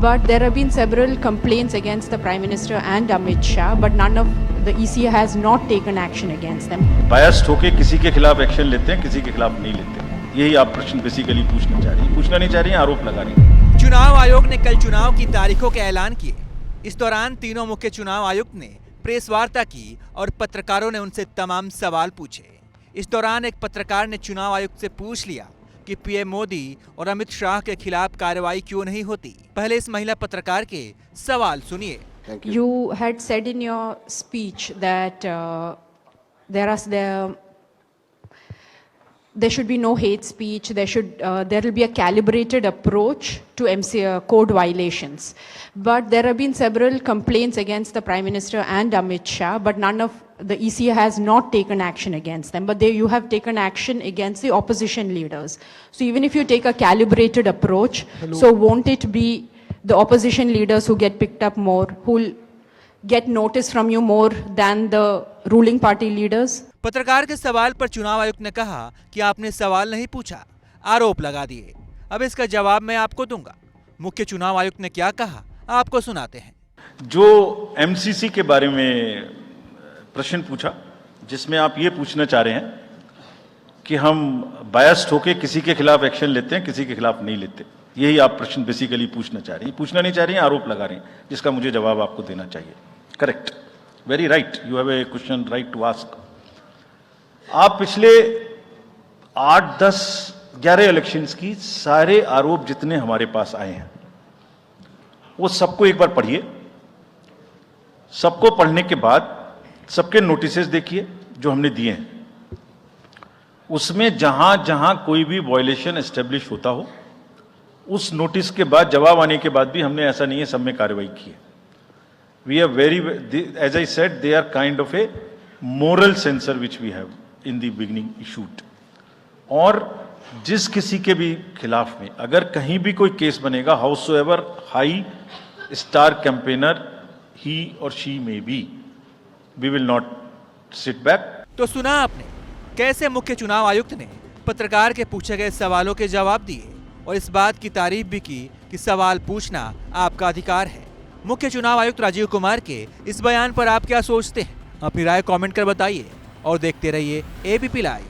But there have been several complaints against the Prime Minister and Amit Shah, but none of the EC has not taken action against them. Biased होके किसी के खिलाफ action लेते हैं, किसी के खिलाफ नहीं लेते। यही आप प्रश्न बेसिकली पूछना चाह रही हैं। पूछना नहीं चाह रही हैं, आरोप लगा रही हैं। चुनाव आयोग ने कल चुनाव की तारीखों के ऐलान किए। इस दौरान तीनों मुख्य चुनाव आयुक्त ने प्रेस वार्ता की और पत्रकारों ने उनसे तमाम सवाल पूछे। इस दौरान एक पत्रकार ने चुनाव आयुक्त से पूछ लिया कि पीएम मोदी और अमित शाह के खिलाफ कार्रवाई क्यों नहीं होती। पहले इस महिला पत्रकार के सवाल सुनिए। You had said in your speech that there should be no hate speech. There will be a calibrated approach to code violations. But there have been several complaints against the Prime Minister and Amit Shah, but none of the EC has not taken action against them. But you have taken action against the opposition leaders. So even if you take a calibrated approach, so won't it be the opposition leaders who get picked up more, who'll get notice from you more than the ruling party leaders? पत्रकार के सवाल पर चुनाव आयुक्त ने कहा कि आपने सवाल नहीं पूछा, आरोप लगा दिए। अब इसका जवाब मैं आपको दूंगा। मुख्य चुनाव आयुक्त ने क्या कहा, आपको सुनाते हैं। जो एमसीसी के बारे में प्रश्न पूछा, जिसमें आप ये पूछना चाह रहे हैं कि हम बायस्ड होके किसी के खिलाफ एक्शन लेते हैं, किसी के खिलाफ नहीं लेते। यही आप प्रश्न बेसिकली पूछना चाह रही हैं। पूछना नहीं चाह रही हैं, आरोप लगा रही हैं, जिसका मुझे जवाब आपको देना चाहिए। Correct, very right, you have a question right to ask. आप पिछले 8, 10, 11 इलेक्शंस की सारे आरोप जितने हमारे पास आए हैं, वो सबको एक बार पढ़िए। सबको पढ़ने के बाद सबके नोटिसेस देखिए जो हमने दिए हैं। उसमें जहां जहां कोई भी वायलेशन एस्टेब्लिश होता हो, उस नोटिस के बाद, जवाब आने के बाद भी हमने ऐसा नहीं है सब में कार्रवाई की है। We are very, as I said, they are kind of a moral censor which we have in the beginning issued. और जिस किसी के भी खिलाफ में अगर कहीं भी कोई केस बनेगा, however high star campaigner he और she may be, we will not sit back. तो सुना आपने कैसे मुख्य चुनाव आयुक्त ने पत्रकार के पूछे गए सवालों के जवाब दिए और इस बात की तारीफ भी की कि सवाल पूछना आपका अधिकार है। मुख्य चुनाव आयुक्त राजीव कुमार के इस बयान पर आप क्या सोचते हैं? अपनी राय कमेंट कर बताइए और देखते रहिए एबीपी लाइव।